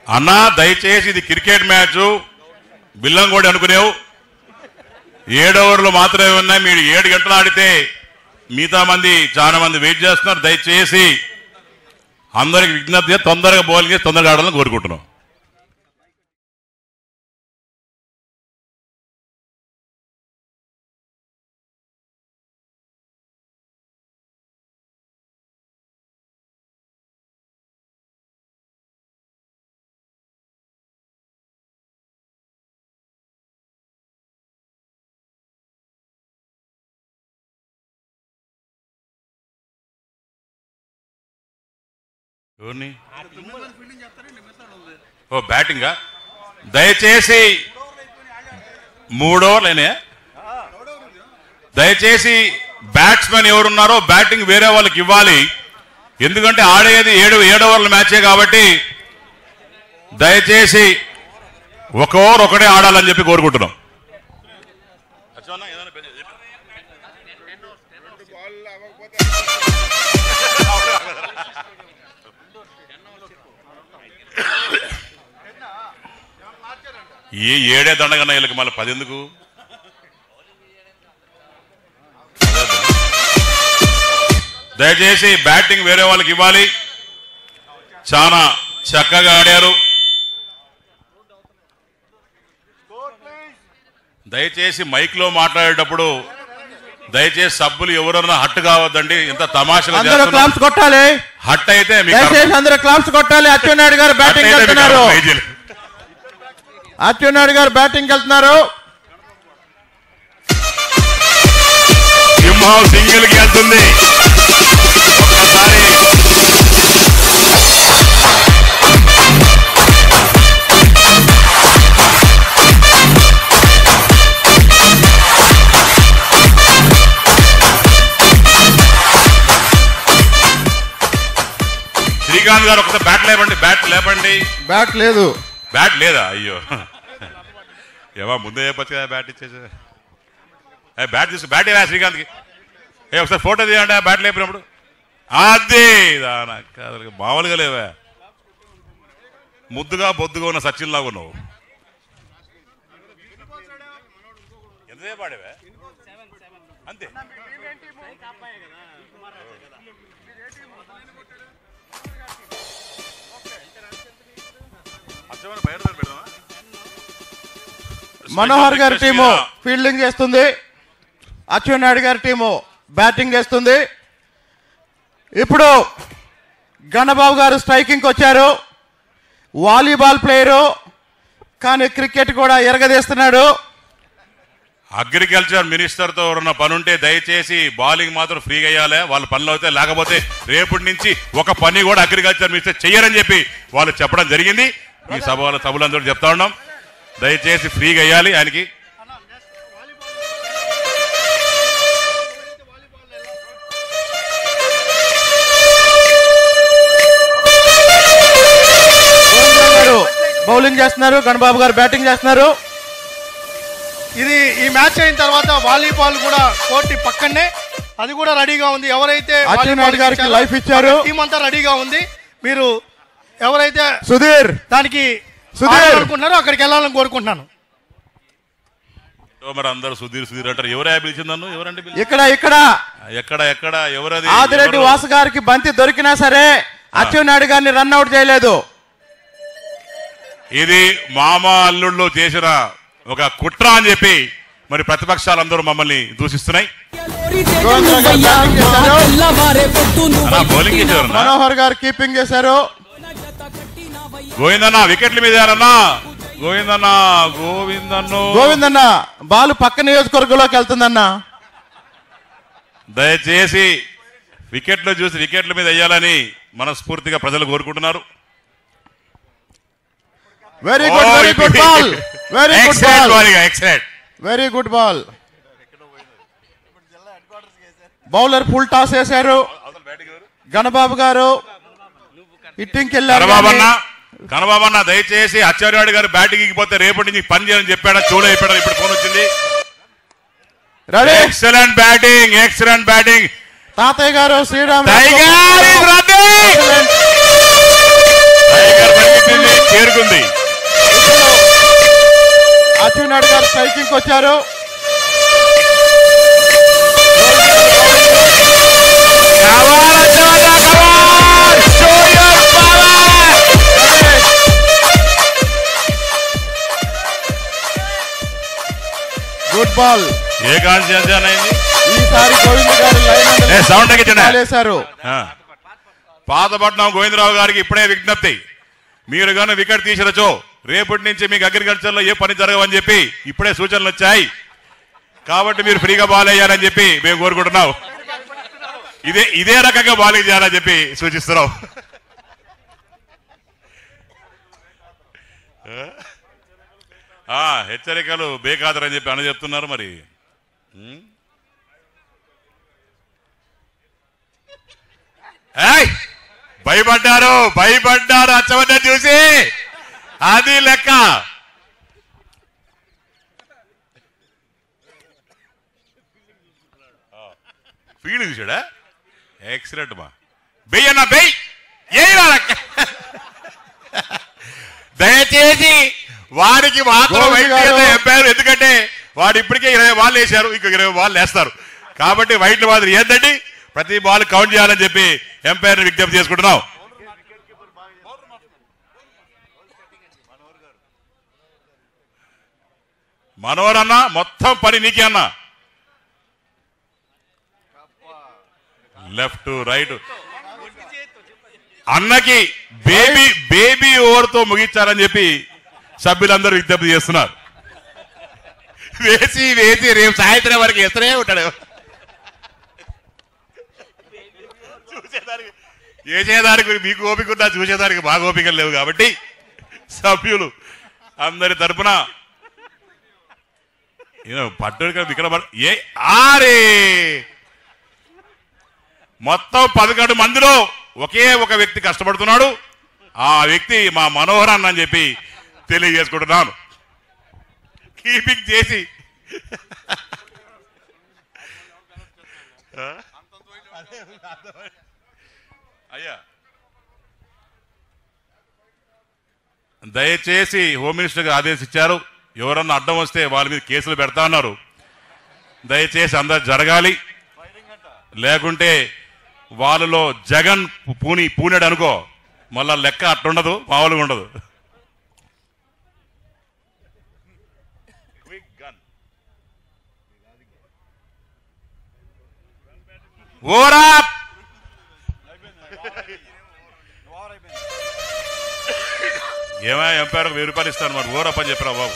అన్నా దయచేసి ఇది క్రికెట్ మ్యాచ్, బిల్లంగోడి అనుకునేవు 7 ఓవర్లు మాత్రమే ఉన్నాయి. మీరు 7 గంటలు ఆడితే మిగతా మంది చాలా మంది వెయిట్ చేస్తున్నారు. దయచేసి అందరికి విజ్ఞప్తి చేసి తొందరగా బౌలింగ్ చేసి తొందరగా ఆడాలని కోరుకుంటున్నాం. ఓ బ్యాటింగా దయచేసి 3 ఓవర్లు అయినా దయచేసి బ్యాట్స్మెన్ ఎవరున్నారో బ్యాటింగ్ వేరే వాళ్ళకి ఇవ్వాలి. ఎందుకంటే ఆడేది 7 ఓవర్ల మ్యాచే కాబట్టి దయచేసి 1 ఓవర్ ఒకటే ఆడాలని చెప్పి కోరుకుంటున్నాం. ఏ 7 దండగన్నా వీళ్ళకి మళ్ళీ 10 ఎందుకు? దయచేసి బ్యాటింగ్ వేరే వాళ్ళకి ఇవ్వాలి. చాలా చక్కగా ఆడారు. దయచేసి మైక్ లో మాట్లాడేటప్పుడు దయచేసి సబ్బులు ఎవరన్నా హట్ కావద్దండి. ఇంత తమాషగా కొట్టాలి. హట్ అయితే అందరూ క్లాప్స్ కొట్టాలి. అచ్చెన్నాయుడు గారు బ్యాటింగ్ వెళ్తున్నారు. అచ్చెన్నాయుడు గారు బ్యాటింగ్ వెళ్తున్నారు. సింహం సింగిల్ కి వెళ్తుంది. ఒక్కసారి శ్రీకాంత్ గారు ఒకసారి బ్యాట్ లేపండి. బ్యాట్ లేపండి. బ్యాట్ లేదు. బ్యాట్ లేదా? అయ్యో ఏమా ముందే చెప్పచ్చు కదా బ్యాట్ ఇచ్చేసి. బ్యాట్ తీసు బ్యాట్ ఇవ్వ శ్రీకాంత్కి. ఒకసారి ఫోటో తీయండి బ్యాట్ లేపినప్పుడు. అదే అసలు మామూలుగా లేవా, ముద్దుగా బొద్దుగా ఉన్న సచిన్ లాగా ఉన్నావు. ఎంతసేపు ఆడేవా? అంతే. మనోహర్ గారి టీము ఫీల్డింగ్ చేస్తుంది. అచ్చెన్నాయుడు గారి టీము బ్యాటింగ్ చేస్తుంది. ఇప్పుడు గణబాబు గారు స్ట్రైకింగ్కి వచ్చారు. వాలీబాల్ ప్లేయరు కానీ క్రికెట్ కూడా ఎరగదీస్తున్నాడు. అగ్రికల్చర్ మినిస్టర్తో ఎవరన్నా పని ఉంటే దయచేసి బౌలింగ్ మాత్రం ఫ్రీగా వేయాలి. వాళ్ళ పనులు అవుతాయి. లేకపోతే రేపటి నుంచి ఒక పని కూడా అగ్రికల్చర్ మినిస్టర్ చెయ్యరని చెప్పి వాళ్ళు చెప్పడం జరిగింది. ఈ సభలందరూ చెప్తా ఉన్నాం. దయచేసి ఫ్రీగా వేయాలి ఆయనకి. బౌలింగ్ చేస్తున్నారు. గణబాబు గారు బ్యాటింగ్ చేస్తున్నారు. ఇది ఈ మ్యాచ్ అయిన తర్వాత వాలీబాల్ కూడా కోర్టు పక్కనే అది కూడా రెడీగా ఉంది. ఎవరైతే అచ్చెన్నాయుడు గారికి లైఫ్ ఇచ్చారు టీం అంతా రెడీగా ఉంది. మీరు ఎవరైతే సుధీర్ దానికి అనుకుంటున్నారో అక్కడికి వెళ్ళాలని కోరుకుంటున్నాను. మరి అందరూ సుధీర్ సుధీర్ అంటారు. ఎవరే పిలిచింది నన్ను? ఎవరంటే ఇక్కడ ఇక్కడ ఎక్కడ ఎక్కడ ఎవరది? ఆదిరెడ్డి వాసు గారికి బంతి దొరికినా సరే అచ్చెన్నాయుడు గారిని రన్అట్ చేయలేదు. ఇది మామ అల్లుళ్ళు చేసిన ఒక కుట్ర అని చెప్పి మరి ప్రతిపక్షాలందరూ మమ్మల్ని దూషిస్తున్నాయి. బౌలింగ్ చేశారు. మనోహర్ గారు కీపింగ్ చేశారు. గోవిందన్న వికెట్ల మీద గోవిందన్న గోవిందన్న బాల్ పక్క నియోజకవర్గంలోకి వెళ్తుందన్న. దయచేసి వికెట్లు చూసి వికెట్ల మీద వేయాలని మనస్ఫూర్తిగా ప్రజలు కోరుకుంటున్నారు. Very good very good ball very good ball excellent very good ball. Bowler full toss వేశారు. గణబాబు గారు హిట్టింగ్కి వెళ్ళారు. కనబాబన్న దయచేసి అచ్చెన్నాయుడు గారు బ్యాటింగ్ పోతే రేపటి నుంచి పని చేయాలని చెప్పాడా? చూడ చెప్పాడా? ఇప్పుడు ఫోన్ వచ్చింది. Excellent batting excellent batting. తాతయ్య గారు శ్రీరామ్ టైగర్ చేరుకుంది. అచ్చెన్నాయుడు గారు స్ట్రైకింగ్ వచ్చారు. Good ball. ఏ కాన్స్టిట్యూన్సీ అయింది ఈసారి గోవింద్ గారు లైన్ సౌండ్ తగ్గించండి. వేశారు. పాతపట్నం గోవిందరావు గారికి ఇప్పుడే విజ్ఞప్తి, మీరు కానీ వికెట్ తీసిరచో రేపటి నుంచి మీకు అగ్రికల్చర్ లో ఏ పని జరగవని చెప్పి ఇప్పుడే సూచనలు వచ్చాయి. కాబట్టి మీరు ఫ్రీగా బాల్ వేయాలని చెప్పి మేము కోరుకుంటున్నాం. ఇదే రకంగా బాలింగ్ చేయాలని చెప్పి సూచిస్తున్నాం. హెచ్చరికలు బేఖాతరని చెప్పి అని చెప్తున్నారు. మరి భయపడ్డారు అచ్చవద్ద చూసి, అది లెక్క. ఫీల్డ్ చూసాడా, ఎక్సలెంట్ మా బెయ్యన్నా బెయ్. దయచేసి వారికి మాత్రం వైట్ చెప్పారు, ఎందుకంటే వాడు ఇప్పటికే 20 బాల్ వేశారు, ఇంకో 20 బాల్ వేస్తారు. కాబట్టి వైట్లు మాత్రం ఏందండి, ప్రతి బాల్ కౌంట్ చేయాలని చెప్పి ఎంపైర్ విజ్ఞప్తి చేసుకుంటున్నాం. మనోహర్ అన్న మొత్తం పని నీకే అన్న. లెఫ్ట్ రైట్ అన్నకి బేబీ ఓవర్తో ముగించాలని చెప్పి సభ్యులందరూ విజ్ఞప్తి చేస్తున్నారు. వేసి రేపు సాయంత్రం వరకు ఎత్తనే ఉంటాడు. చేసేదానికి మీకు ఓపిక ఉన్నా, చూసేదానికి బాగా ఓపికలు లేవు. కాబట్టి సభ్యులు అందరి తరపున పట్టుడు ఇక్కడ ఆరే మొత్తం 11 మందిలో ఒకే ఒక వ్యక్తి కష్టపడుతున్నాడు. ఆ వ్యక్తి మా మనోహర్ అన్న అని చెప్పి తెలియజేసుకుంటున్నాను. కీపింగ్ చేసి అయ్యా దయచేసి హోమ్ మినిస్టర్ గారు ఆదేశించారు, ఎవరన్నా అడ్డం వస్తే వాళ్ళ మీద కేసులు పెడతా ఉన్నారు. దయచేసి అందరు జరగాలి, లేకుంటే వాళ్ళలో జగన్ పూనాడు అనుకో, మళ్ళా లెక్క అట్టుండదు, మామూలుగా ఉండదు. ఓరా ఏమా ఎంపైర్ 1000 రూపాయలు ఇస్తాను, మరి ఓరప్ అని చెప్పరా బాబు.